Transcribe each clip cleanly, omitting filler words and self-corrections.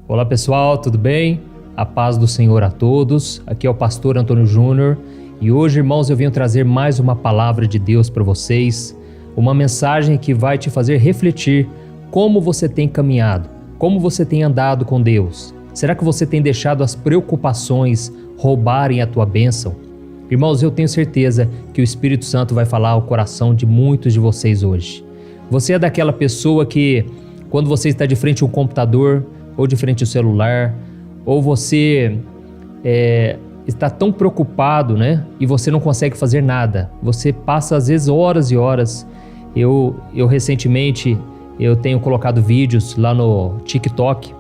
Olá pessoal, tudo bem? A paz do Senhor a todos. Aqui é o pastor Antônio Júnior e hoje, irmãos, eu venho trazer mais uma palavra de Deus para vocês, uma mensagem que vai te fazer refletir como você tem caminhado, como você tem andado com Deus. Será que você tem deixado as preocupações roubarem a tua bênção? Irmãos, eu tenho certeza que o Espírito Santo vai falar ao coração de muitos de vocês hoje. Você é daquela pessoa que, quando você está de frente a um computador, ou de frente ao celular, ou você está tão preocupado, né? E você não consegue fazer nada. Você passa às vezes horas e horas. Eu recentemente tenho colocado vídeos lá no TikTok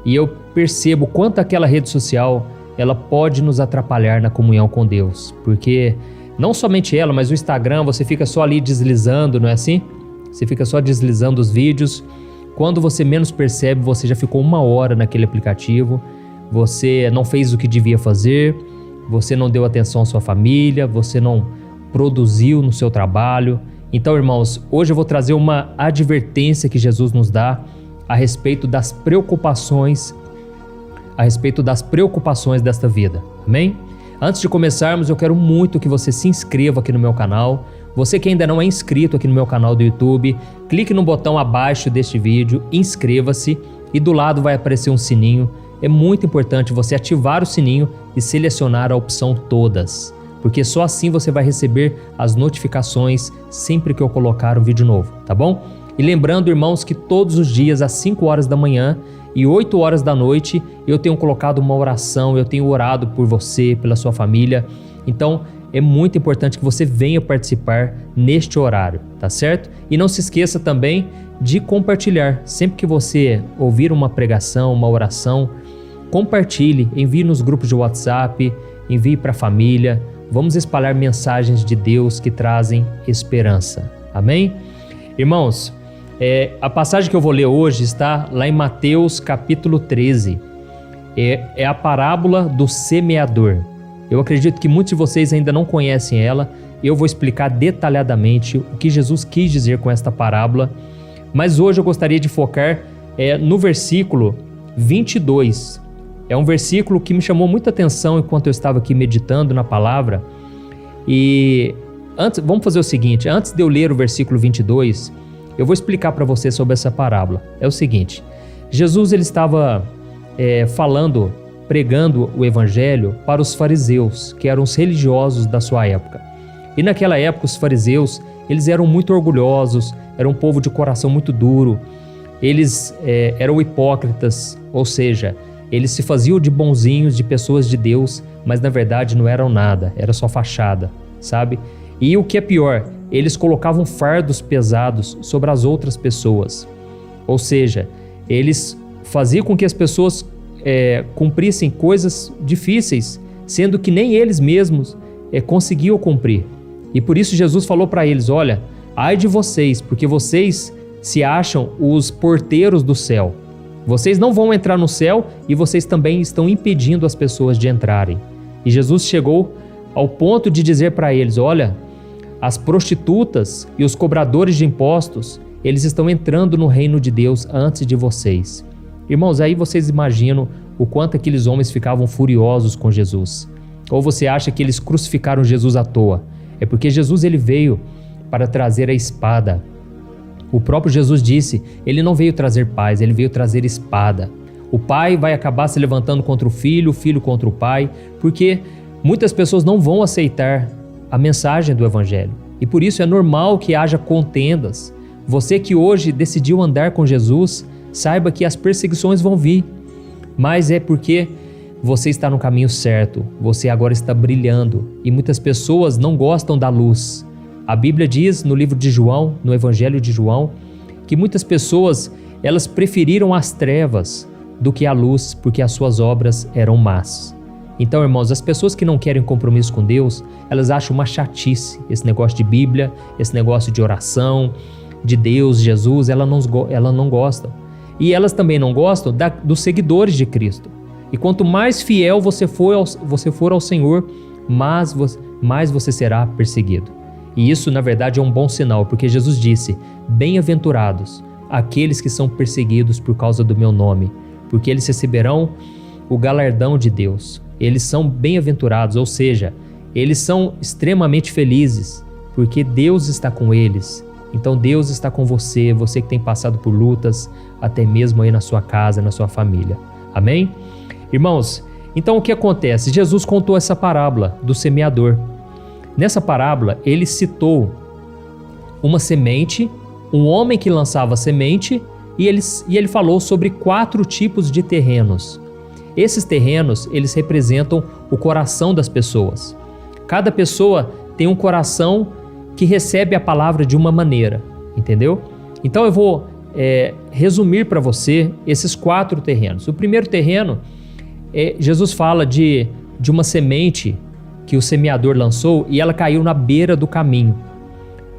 e eu percebo quanto aquela rede social ela pode nos atrapalhar na comunhão com Deus, porque não somente ela, mas o Instagram, você fica só ali deslizando, não é assim? Você fica só deslizando os vídeos. Quando você menos percebe, você já ficou 1 hora naquele aplicativo, você não fez o que devia fazer, você não deu atenção à sua família, você não produziu no seu trabalho. Então, irmãos, hoje eu vou trazer uma advertência que Jesus nos dá a respeito das preocupações desta vida, amém? Antes de começarmos, eu quero muito que você se inscreva aqui no meu canal. Você que ainda não é inscrito aqui no meu canal do YouTube, clique no botão abaixo deste vídeo, inscreva-se e do lado vai aparecer um sininho. É muito importante você ativar o sininho e selecionar a opção todas, porque só assim você vai receber as notificações sempre que eu colocar um vídeo novo, tá bom? E lembrando, irmãos, que todos os dias às 5 horas da manhã e 8 horas da noite eu tenho colocado uma oração, eu tenho orado por você, pela sua família. Então, é muito importante que você venha participar neste horário, tá certo? E não se esqueça também de compartilhar. Sempre que você ouvir uma pregação, uma oração, compartilhe, envie nos grupos de WhatsApp, envie para a família. Vamos espalhar mensagens de Deus que trazem esperança. Amém? Irmãos, a passagem que eu vou ler hoje está lá em Mateus capítulo 13. É a parábola do semeador. Eu acredito que muitos de vocês ainda não conhecem ela. Eu vou explicar detalhadamente o que Jesus quis dizer com esta parábola. Mas hoje eu gostaria de focar no versículo 22. É um versículo que me chamou muita atenção enquanto eu estava aqui meditando na palavra. E vamos fazer o seguinte, antes de eu ler o versículo 22, eu vou explicar para você sobre essa parábola. É o seguinte, Jesus ele estava pregando o evangelho para os fariseus, que eram os religiosos da sua época. E naquela época os fariseus, eles eram muito orgulhosos, eram um povo de coração muito duro, eles eram hipócritas, ou seja, eles se faziam de bonzinhos, de pessoas de Deus, mas na verdade não eram nada, era só fachada, sabe? E o que é pior, eles colocavam fardos pesados sobre as outras pessoas, ou seja, eles faziam com que as pessoas cumprissem coisas difíceis, sendo que nem eles mesmos conseguiam cumprir. E por isso Jesus falou para eles, olha, ai de vocês, porque vocês se acham os porteiros do céu. Vocês não vão entrar no céu e vocês também estão impedindo as pessoas de entrarem. E Jesus chegou ao ponto de dizer para eles, olha, as prostitutas e os cobradores de impostos, eles estão entrando no reino de Deus antes de vocês. Irmãos, aí vocês imaginam o quanto aqueles homens ficavam furiosos com Jesus. Ou você acha que eles crucificaram Jesus à toa? É porque Jesus ele veio para trazer a espada. O próprio Jesus disse, ele não veio trazer paz, ele veio trazer espada. O pai vai acabar se levantando contra o filho contra o pai, porque muitas pessoas não vão aceitar a mensagem do evangelho. E por isso é normal que haja contendas. Você que hoje decidiu andar com Jesus, saiba que as perseguições vão vir, mas é porque você está no caminho certo, você agora está brilhando e muitas pessoas não gostam da luz. A Bíblia diz no livro de João, no Evangelho de João, que muitas pessoas elas preferiram as trevas do que a luz porque as suas obras eram más. Então, irmãos, as pessoas que não querem compromisso com Deus, elas acham uma chatice esse negócio de Bíblia, esse negócio de oração, de Deus, Jesus, elas não gostam. E elas também não gostam dos seguidores de Cristo. E quanto mais fiel você for ao Senhor, mais você será perseguido. E isso, na verdade, é um bom sinal, porque Jesus disse, bem-aventurados aqueles que são perseguidos por causa do meu nome, porque eles receberão o galardão de Deus. Eles são bem-aventurados, ou seja, eles são extremamente felizes, porque Deus está com eles. Então Deus está com você, você que tem passado por lutas, até mesmo aí na sua casa, na sua família. Amém? Irmãos, então o que acontece? Jesus contou essa parábola do semeador. Nessa parábola, ele citou uma semente, um homem que lançava semente, e ele falou sobre 4 tipos de terrenos. Esses terrenos, eles representam o coração das pessoas. Cada pessoa tem um coração que recebe a palavra de uma maneira, entendeu? Então eu vou resumir para você esses 4 terrenos. O primeiro terreno, Jesus fala de uma semente que o semeador lançou e ela caiu na beira do caminho.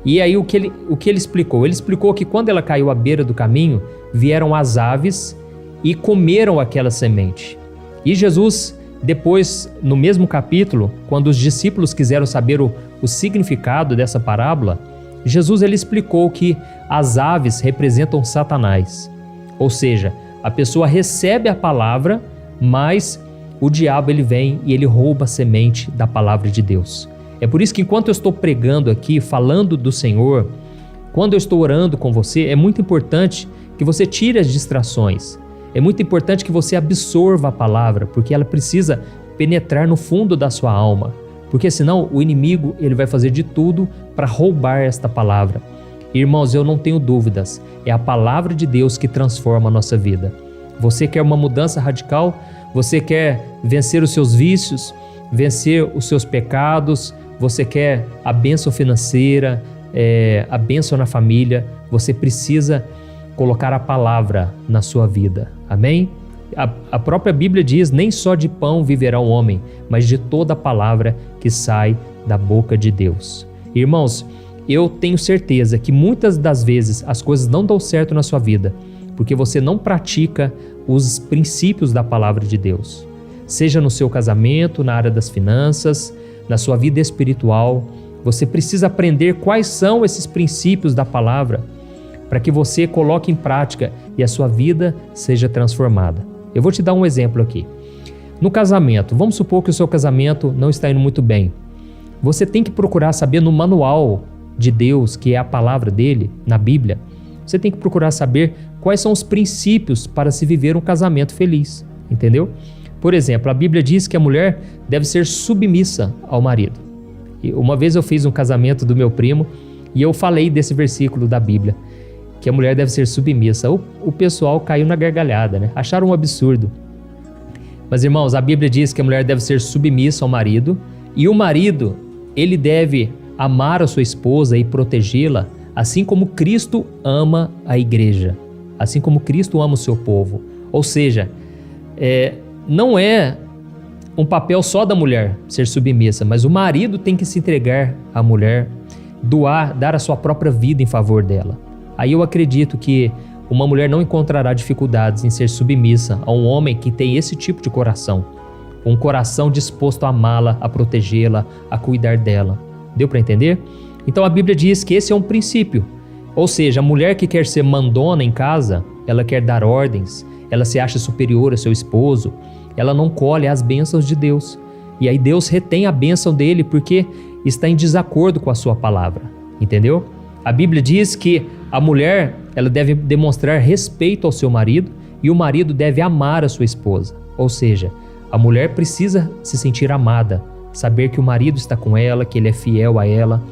E aí o que ele explicou? Ele explicou que quando ela caiu à beira do caminho, vieram as aves e comeram aquela semente. E Jesus, depois, no mesmo capítulo, quando os discípulos quiseram saber o significado dessa parábola, Jesus ele explicou que as aves representam Satanás. Ou seja, a pessoa recebe a palavra, mas o diabo ele vem e ele rouba a semente da palavra de Deus. É por isso que enquanto eu estou pregando aqui, falando do Senhor, quando eu estou orando com você, é muito importante que você tire as distrações. É muito importante que você absorva a palavra, porque ela precisa penetrar no fundo da sua alma. Porque senão o inimigo ele vai fazer de tudo para roubar esta palavra. Irmãos, eu não tenho dúvidas, é a palavra de Deus que transforma a nossa vida. Você quer uma mudança radical? Você quer vencer os seus vícios, vencer os seus pecados? Você quer a bênção financeira, a bênção na família? Você precisa colocar a palavra na sua vida. Amém? A própria Bíblia diz, nem só de pão viverá o homem, mas de toda a palavra que sai da boca de Deus. Irmãos, eu tenho certeza que muitas das vezes as coisas não dão certo na sua vida, porque você não pratica os princípios da palavra de Deus. Seja no seu casamento, na área das finanças, na sua vida espiritual, você precisa aprender quais são esses princípios da palavra, para que você coloque em prática e a sua vida seja transformada. Eu vou te dar um exemplo aqui. No casamento, vamos supor que o seu casamento não está indo muito bem. Você tem que procurar saber no manual de Deus, que é a palavra dele, na Bíblia, você tem que procurar saber quais são os princípios para se viver um casamento feliz, entendeu? Por exemplo, a Bíblia diz que a mulher deve ser submissa ao marido. E uma vez eu fiz um casamento do meu primo e eu falei desse versículo da Bíblia, que a mulher deve ser submissa. O pessoal caiu na gargalhada, né? Acharam um absurdo. Mas, irmãos, a Bíblia diz que a mulher deve ser submissa ao marido e o marido, ele deve amar a sua esposa e protegê-la, assim como Cristo ama a igreja, assim como Cristo ama o seu povo. Ou seja, não é um papel só da mulher ser submissa, mas o marido tem que se entregar à mulher, dar a sua própria vida em favor dela. Aí eu acredito que uma mulher não encontrará dificuldades em ser submissa a um homem que tem esse tipo de coração, um coração disposto a amá-la, a protegê-la, a cuidar dela. Deu para entender? Então a Bíblia diz que esse é um princípio, ou seja, a mulher que quer ser mandona em casa, ela quer dar ordens, ela se acha superior ao seu esposo, ela não colhe as bênçãos de Deus. E aí Deus retém a bênção dele porque está em desacordo com a sua palavra, entendeu? A Bíblia diz que a mulher ela deve demonstrar respeito ao seu marido e o marido deve amar a sua esposa. Ou seja, a mulher precisa se sentir amada, saber que o marido está com ela, que ele é fiel a ela.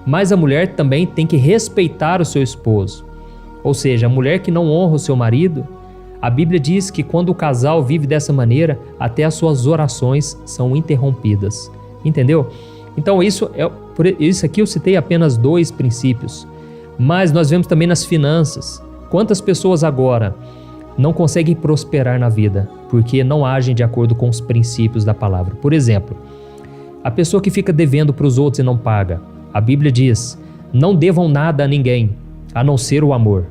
Mas a mulher também tem que respeitar o seu esposo. Ou seja, a mulher que não honra o seu marido, a Bíblia diz que quando o casal vive dessa maneira, até as suas orações são interrompidas. Entendeu? Então isso aqui eu citei apenas 2 princípios. Mas nós vemos também nas finanças. Quantas pessoas agora não conseguem prosperar na vida porque não agem de acordo com os princípios da palavra? Por exemplo, a pessoa que fica devendo para os outros e não paga. A Bíblia diz, não devam nada a ninguém, a não ser o amor.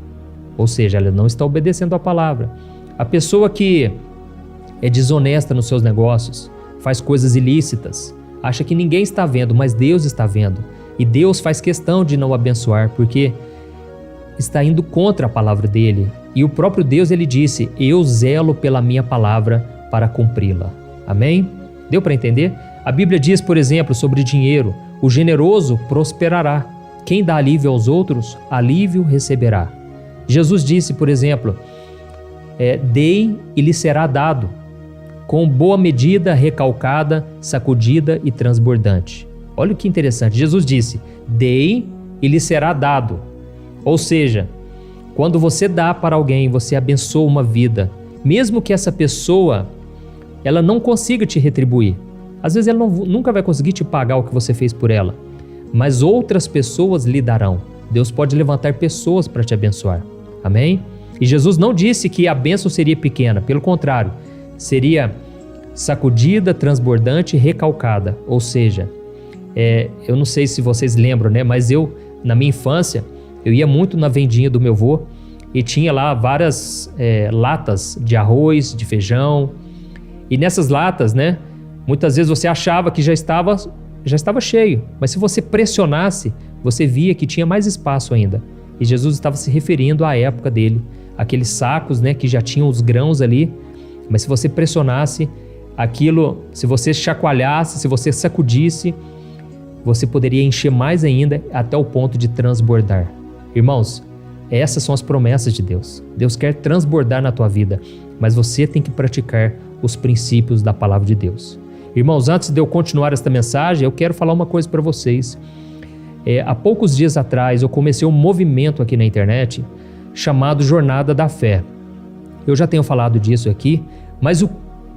Ou seja, ela não está obedecendo à palavra. A pessoa que é desonesta nos seus negócios, faz coisas ilícitas, acha que ninguém está vendo, mas Deus está vendo. E Deus faz questão de não abençoar, porque está indo contra a palavra dele. E o próprio Deus, ele disse: eu zelo pela minha palavra para cumpri-la. Amém? Deu para entender? A Bíblia diz, por exemplo, sobre dinheiro: o generoso prosperará. Quem dá alívio aos outros, alívio receberá. Jesus disse, por exemplo, dei e lhe será dado, com boa medida, recalcada, sacudida e transbordante. Olha que interessante. Jesus disse: dei e lhe será dado. Ou seja, quando você dá para alguém, você abençoa uma vida, mesmo que essa pessoa ela não consiga te retribuir. Às vezes ela nunca vai conseguir te pagar o que você fez por ela, mas outras pessoas lhe darão. Deus pode levantar pessoas para te abençoar. Amém? E Jesus não disse que a bênção seria pequena, pelo contrário, seria sacudida, transbordante e recalcada. Ou seja, eu não sei se vocês lembram, né? Mas eu, na minha infância, eu ia muito na vendinha do meu avô e tinha lá várias latas de arroz, de feijão. E nessas latas, né? Muitas vezes você achava que já estava cheio, mas se você pressionasse, você via que tinha mais espaço ainda. E Jesus estava se referindo à época dele, aqueles sacos, né, que já tinham os grãos ali, mas se você pressionasse aquilo, se você chacoalhasse, se você sacudisse, você poderia encher mais ainda até o ponto de transbordar. Irmãos, essas são as promessas de Deus. Deus quer transbordar na tua vida, mas você tem que praticar os princípios da palavra de Deus. Irmãos, antes de eu continuar esta mensagem, eu quero falar uma coisa para vocês. Há poucos dias atrás, eu comecei um movimento aqui na internet chamado Jornada da Fé. Eu já tenho falado disso aqui, mas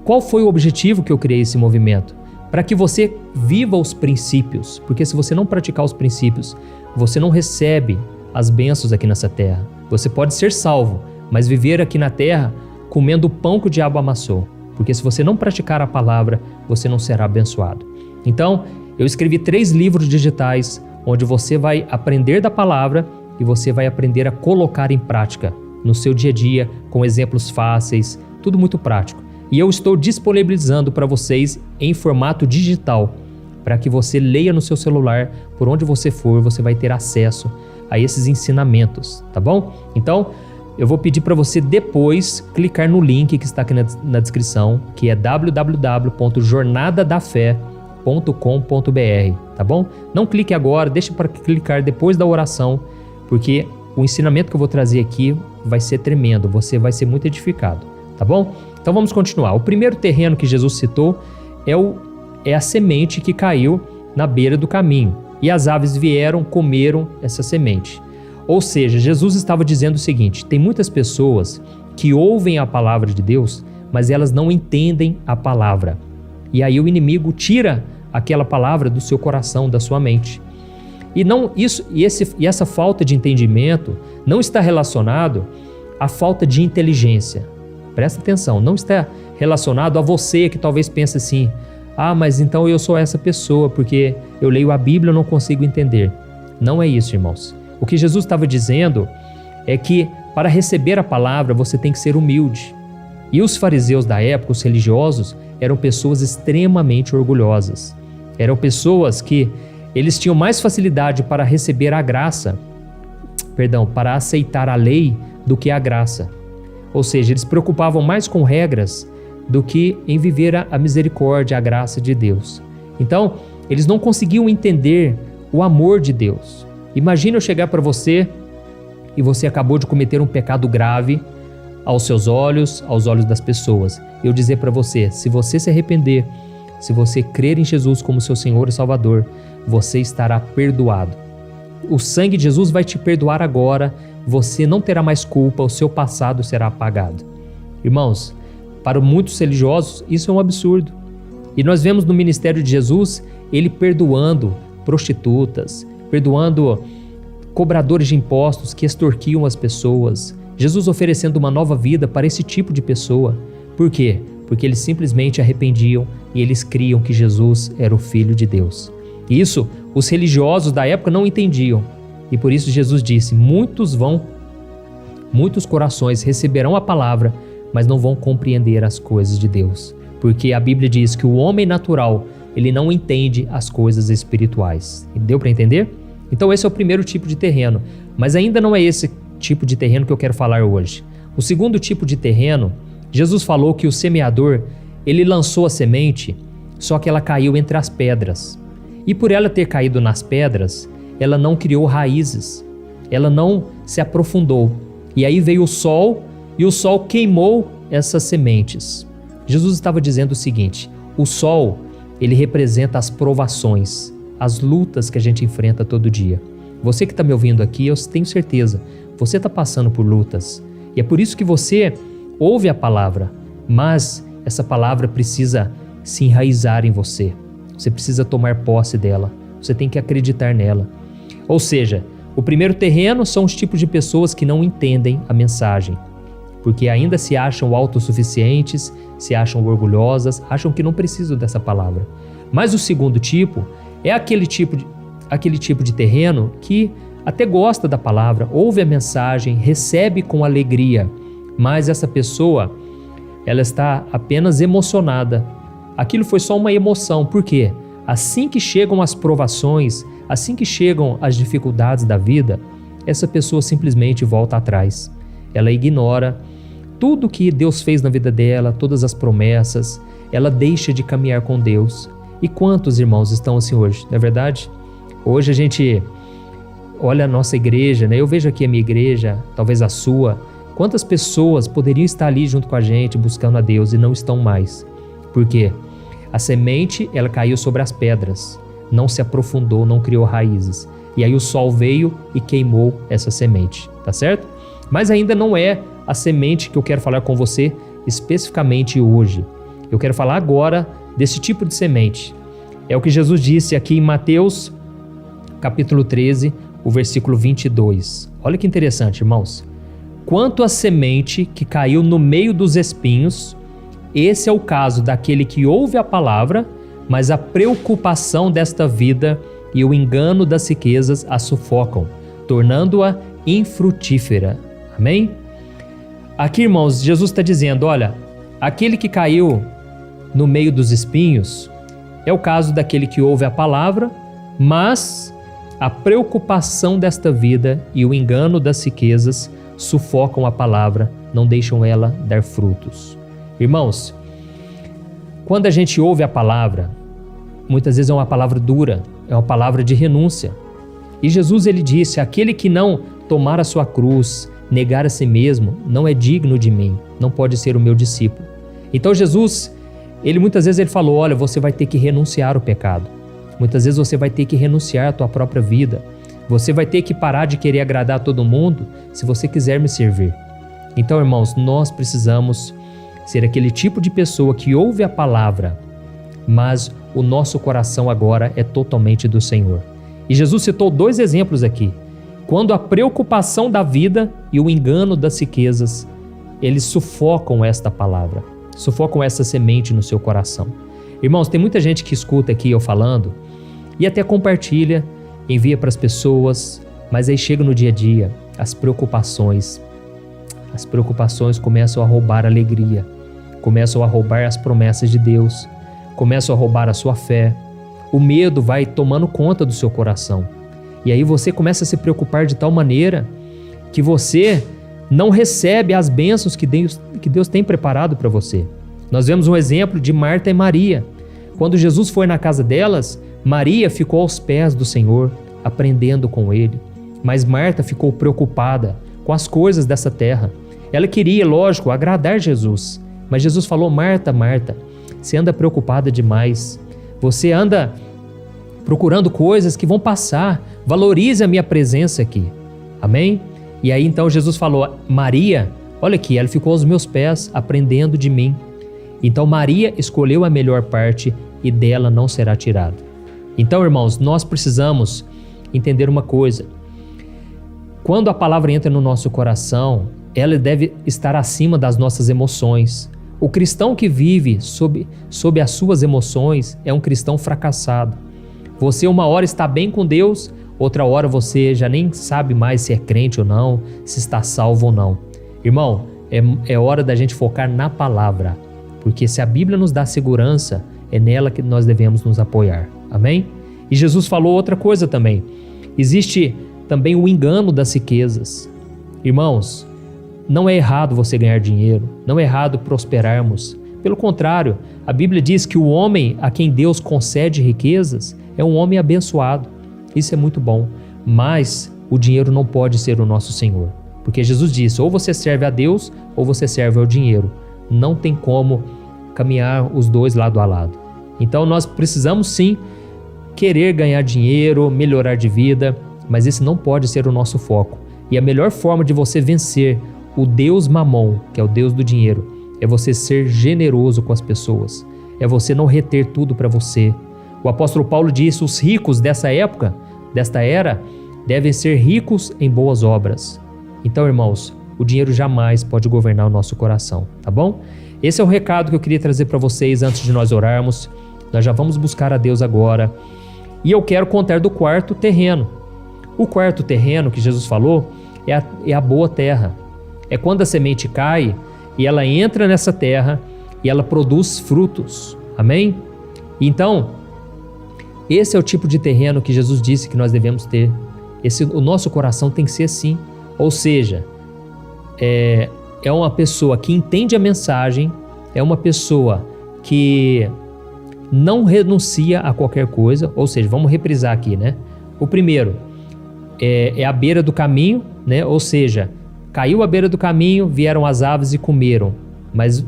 qual foi o objetivo que eu criei esse movimento? Para que você viva os princípios, porque se você não praticar os princípios, você não recebe as bênçãos aqui nessa terra. Você pode ser salvo, mas viver aqui na terra comendo o pão que o diabo amassou. Porque se você não praticar a palavra, você não será abençoado. Então, eu escrevi 3 livros digitais, onde você vai aprender da palavra e você vai aprender a colocar em prática no seu dia a dia, com exemplos fáceis, tudo muito prático. E eu estou disponibilizando para vocês em formato digital, para que você leia no seu celular, por onde você for, você vai ter acesso a esses ensinamentos, tá bom? Então, eu vou pedir para você depois clicar no link que está aqui na descrição, que é www.jornadadafé.com.br, tá bom? Não clique agora, deixa para clicar depois da oração, porque o ensinamento que eu vou trazer aqui vai ser tremendo, você vai ser muito edificado, tá bom? Então vamos continuar. O primeiro terreno que Jesus citou é a semente que caiu na beira do caminho, e as aves vieram, comeram essa semente. Ou seja, Jesus estava dizendo o seguinte: tem muitas pessoas que ouvem a palavra de Deus, mas elas não entendem a palavra. E aí o inimigo tira aquela palavra do seu coração, da sua mente. E essa falta de entendimento não está relacionado à falta de inteligência. Presta atenção, não está relacionado a você que talvez pense assim: mas então eu sou essa pessoa porque eu leio a Bíblia e não consigo entender. Não é isso, irmãos. O que Jesus estava dizendo é que para receber a palavra você tem que ser humilde. E os fariseus da época, os religiosos, eram pessoas extremamente orgulhosas. Eram pessoas que eles tinham mais facilidade para receber a graça, para aceitar a lei do que a graça. Ou seja, eles se preocupavam mais com regras do que em viver a misericórdia, a graça de Deus. Então, eles não conseguiam entender o amor de Deus. Imagina eu chegar para você e você acabou de cometer um pecado grave aos seus olhos, aos olhos das pessoas. Eu dizer para você: se você se arrepender, se você crer em Jesus como seu Senhor e Salvador, você estará perdoado. O sangue de Jesus vai te perdoar agora, você não terá mais culpa, o seu passado será apagado. Irmãos, para muitos religiosos isso é um absurdo. E nós vemos no ministério de Jesus, ele perdoando prostitutas, perdoando cobradores de impostos que extorquiam as pessoas. Jesus oferecendo uma nova vida para esse tipo de pessoa. Por quê? Porque eles simplesmente arrependiam e eles criam que Jesus era o Filho de Deus. Isso os religiosos da época não entendiam. E por isso Jesus disse: muitos corações receberão a palavra, mas não vão compreender as coisas de Deus. Porque a Bíblia diz que o homem natural, ele não entende as coisas espirituais. Deu para entender? Então esse é o primeiro tipo de terreno, mas ainda não é esse tipo de terreno que eu quero falar hoje. O segundo tipo de terreno, Jesus falou que o semeador, ele lançou a semente, só que ela caiu entre as pedras. E por ela ter caído nas pedras, ela não criou raízes, ela não se aprofundou. E aí veio o sol, e o sol queimou essas sementes. Jesus estava dizendo o seguinte: o sol, ele representa as provações, as lutas que a gente enfrenta todo dia. Você que está me ouvindo aqui, eu tenho certeza, você está passando por lutas. E é por isso que você ouve a palavra, mas essa palavra precisa se enraizar em você. Você precisa tomar posse dela, você tem que acreditar nela. Ou seja, o primeiro terreno são os tipos de pessoas que não entendem a mensagem, porque ainda se acham autossuficientes, se acham orgulhosas, acham que não precisam dessa palavra. Mas o segundo tipo é aquele tipo de terreno que até gosta da palavra, ouve a mensagem, recebe com alegria, mas essa pessoa, ela está apenas emocionada. Aquilo foi só uma emoção. Por quê? Assim que chegam as provações, assim que chegam as dificuldades da vida, essa pessoa simplesmente volta atrás. Ela ignora tudo que Deus fez na vida dela, todas as promessas, ela deixa de caminhar com Deus. E quantos irmãos estão assim hoje, não é verdade? Hoje a gente olha a nossa igreja, né? Eu vejo aqui a minha igreja, talvez a sua. Quantas pessoas poderiam estar ali junto com a gente, buscando a Deus e não estão mais? Por quê? A semente, ela caiu sobre as pedras, não se aprofundou, não criou raízes. E aí o sol veio e queimou essa semente, tá certo? Mas ainda não é a semente que eu quero falar com você especificamente hoje. Eu quero falar agora desse tipo de semente. É o que Jesus disse aqui em Mateus, capítulo 13, o versículo 22. Olha que interessante, irmãos. Quanto à semente que caiu no meio dos espinhos, esse é o caso daquele que ouve a palavra, mas a preocupação desta vida e o engano das riquezas a sufocam, tornando-a infrutífera. Amém? Aqui, irmãos, Jesus está dizendo, olha, aquele que caiu no meio dos espinhos é o caso daquele que ouve a palavra, mas a preocupação desta vida e o engano das riquezas sufocam a palavra, não deixam ela dar frutos. Irmãos, quando a gente ouve a palavra, muitas vezes é uma palavra dura, é uma palavra de renúncia. E Jesus, ele disse, aquele que não tomar a sua cruz, negar a si mesmo, não é digno de mim, não pode ser o meu discípulo. Então Jesus, muitas vezes ele falou, olha, você vai ter que renunciar ao pecado. Muitas vezes você vai ter que renunciar à tua própria vida. Você vai ter que parar de querer agradar a todo mundo se você quiser me servir. Então, irmãos, nós precisamos ser aquele tipo de pessoa que ouve a palavra, mas o nosso coração agora é totalmente do Senhor. E Jesus citou 2 exemplos aqui. Quando a preocupação da vida e o engano das riquezas, eles sufocam esta palavra, sufocam essa semente no seu coração. Irmãos, tem muita gente que escuta aqui eu falando e até compartilha, envia para as pessoas, mas aí chega no dia a dia, as preocupações começam a roubar a alegria, começam a roubar as promessas de Deus, começam a roubar a sua fé. O medo vai tomando conta do seu coração. E aí você começa a se preocupar de tal maneira que você não recebe as bênçãos que Deus tem preparado para você. Nós vemos um exemplo de Marta e Maria. Quando Jesus foi na casa delas, Maria ficou aos pés do Senhor, aprendendo com Ele. Mas Marta ficou preocupada com as coisas dessa terra. Ela queria, lógico, agradar Jesus. Mas Jesus falou, Marta, Marta, você anda preocupada demais. Você anda procurando coisas que vão passar. Valorize a minha presença aqui. Amém? E aí então Jesus falou, Maria, olha aqui, ela ficou aos meus pés aprendendo de mim. Então Maria escolheu a melhor parte e dela não será tirada. Então, irmãos, nós precisamos entender uma coisa. Quando a palavra entra no nosso coração, ela deve estar acima das nossas emoções. O cristão que vive sob as suas emoções é um cristão fracassado. Você uma hora está bem com Deus, outra hora você já nem sabe mais se é crente ou não, se está salvo ou não. Irmão, é hora da gente focar na palavra, porque se a Bíblia nos dá segurança, é nela que nós devemos nos apoiar. Amém? E Jesus falou outra coisa também. Existe também o engano das riquezas. Irmãos, não é errado você ganhar dinheiro, não é errado prosperarmos. Pelo contrário, a Bíblia diz que o homem a quem Deus concede riquezas é um homem abençoado. Isso é muito bom, mas o dinheiro não pode ser o nosso Senhor. Porque Jesus disse, ou você serve a Deus ou você serve ao dinheiro. Não tem como caminhar os dois lado a lado. Então nós precisamos sim querer ganhar dinheiro, melhorar de vida, mas esse não pode ser o nosso foco. E a melhor forma de você vencer o Deus Mamon, que é o Deus do dinheiro, é você ser generoso com as pessoas. É você não reter tudo para você. O apóstolo Paulo disse, os ricos dessa época, desta era, devem ser ricos em boas obras. Então, irmãos, o dinheiro jamais pode governar o nosso coração, tá bom? Esse é o recado que eu queria trazer para vocês antes de nós orarmos. Nós já vamos buscar a Deus agora. E eu quero contar do quarto terreno. O quarto terreno que Jesus falou é a boa terra. É quando a semente cai e ela entra nessa terra e ela produz frutos. Amém? Então, esse é o tipo de terreno que Jesus disse que nós devemos ter. O nosso coração tem que ser assim. Ou seja, é uma pessoa que entende a mensagem, é uma pessoa que não renuncia a qualquer coisa. Ou seja, vamos reprisar aqui, né? O primeiro é a beira do caminho, né? Ou seja, caiu à beira do caminho, vieram as aves e comeram. Mas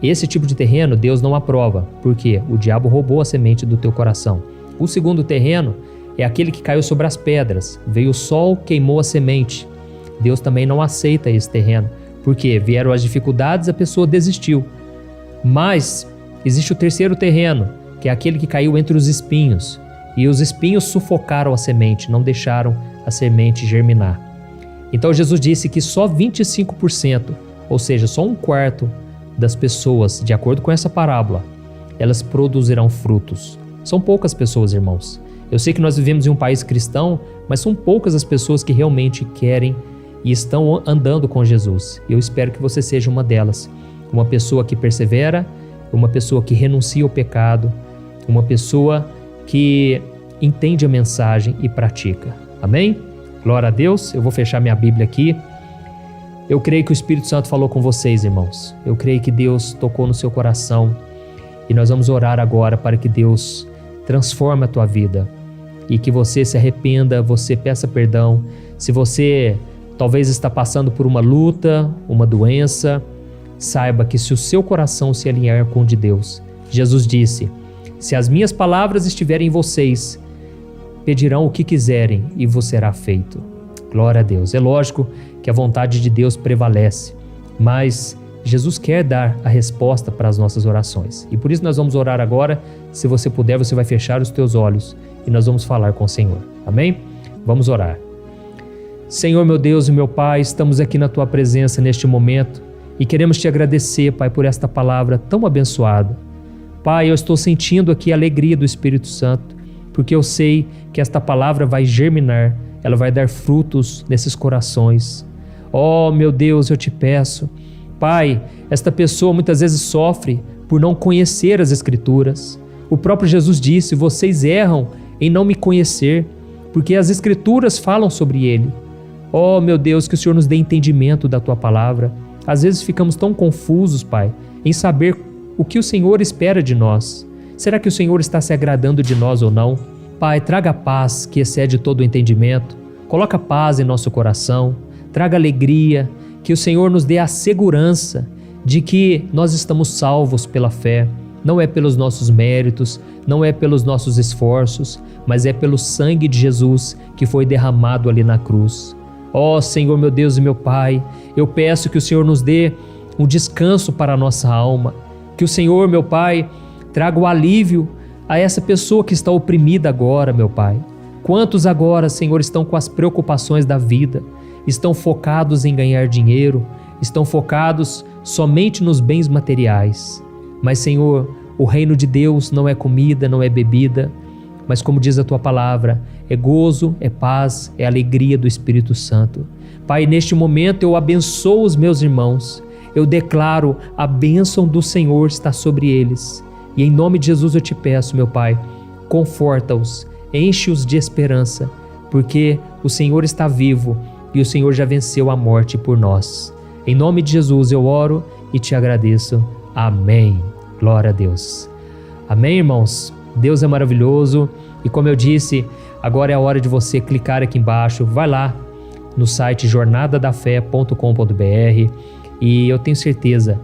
esse tipo de terreno Deus não aprova. Por quê? O diabo roubou a semente do teu coração. O segundo terreno é aquele que caiu sobre as pedras. Veio o sol, queimou a semente. Deus também não aceita esse terreno. Porque vieram as dificuldades, a pessoa desistiu. Mas existe o terceiro terreno, que é aquele que caiu entre os espinhos. E os espinhos sufocaram a semente, não deixaram a semente germinar. Então Jesus disse que só 25%, ou seja, só um quarto das pessoas, de acordo com essa parábola, elas produzirão frutos. São poucas pessoas, irmãos. Eu sei que nós vivemos em um país cristão, mas são poucas as pessoas que realmente querem e estão andando com Jesus. E eu espero que você seja uma delas. Uma pessoa que persevera, uma pessoa que renuncia ao pecado, uma pessoa que entende a mensagem e pratica. Amém? Glória a Deus. Eu vou fechar minha Bíblia aqui. Eu creio que o Espírito Santo falou com vocês, irmãos. Eu creio que Deus tocou no seu coração. E nós vamos orar agora para que Deus transforme a tua vida. E que você se arrependa, você peça perdão. Se você talvez está passando por uma luta, uma doença, saiba que se o seu coração se alinhar com o de Deus, Jesus disse, se as minhas palavras estiverem em vocês, pedirão o que quiserem e vos será feito. Glória a Deus. É lógico que a vontade de Deus prevalece, mas Jesus quer dar a resposta para as nossas orações. E por isso nós vamos orar agora. Se você puder, você vai fechar os teus olhos e nós vamos falar com o Senhor. Amém? Vamos orar. Senhor, meu Deus e meu Pai, estamos aqui na Tua presença neste momento e queremos Te agradecer, Pai, por esta palavra tão abençoada. Pai, eu estou sentindo aqui a alegria do Espírito Santo, porque eu sei que esta palavra vai germinar, ela vai dar frutos nesses corações. Oh, meu Deus, eu Te peço, Pai, esta pessoa muitas vezes sofre por não conhecer as Escrituras. O próprio Jesus disse, vocês erram em não me conhecer, porque as Escrituras falam sobre Ele. Oh, meu Deus, que o Senhor nos dê entendimento da Tua palavra. Às vezes ficamos tão confusos, Pai, em saber o que o Senhor espera de nós. Será que o Senhor está se agradando de nós ou não? Pai, traga paz que excede todo o entendimento. Coloca paz em nosso coração. Traga alegria. Que o Senhor nos dê a segurança de que nós estamos salvos pela fé. Não é pelos nossos méritos, não é pelos nossos esforços, mas é pelo sangue de Jesus que foi derramado ali na cruz. Ó Senhor, meu Deus e meu Pai, eu peço que o Senhor nos dê um descanso para a nossa alma, que o Senhor, meu Pai, traga o alívio a essa pessoa que está oprimida agora, meu Pai. Quantos agora, Senhor, estão com as preocupações da vida, estão focados em ganhar dinheiro, estão focados somente nos bens materiais. Mas, Senhor, o reino de Deus não é comida, não é bebida, mas como diz a Tua palavra, é gozo, é paz, é alegria do Espírito Santo. Pai, neste momento eu abençoo os meus irmãos, eu declaro a bênção do Senhor está sobre eles. E em nome de Jesus eu Te peço, meu Pai, conforta-os, enche-os de esperança, porque o Senhor está vivo e o Senhor já venceu a morte por nós. Em nome de Jesus eu oro e te agradeço. Amém. Glória a Deus. Amém, irmãos? Deus é maravilhoso e, como eu disse, agora é a hora de você clicar aqui embaixo. Vai lá no site jornadadafé.com.br e eu tenho certeza,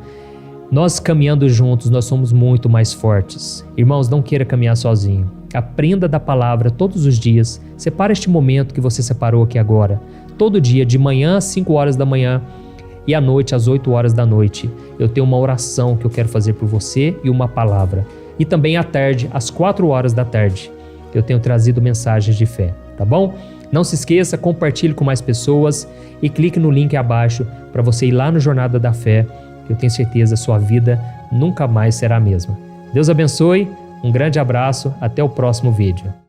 nós caminhando juntos, nós somos muito mais fortes. Irmãos, não queira caminhar sozinho. Aprenda da palavra todos os dias. Separa este momento que você separou aqui agora. Todo dia, de manhã às 5 horas da manhã e à noite às 8 horas da noite. Eu tenho uma oração que eu quero fazer por você e uma palavra. E também à tarde, às 4 horas da tarde, eu tenho trazido mensagens de fé, tá bom? Não se esqueça, compartilhe com mais pessoas e clique no link abaixo para você ir lá no Jornada da Fé. Eu tenho certeza sua vida nunca mais será a mesma. Deus abençoe, um grande abraço, até o próximo vídeo.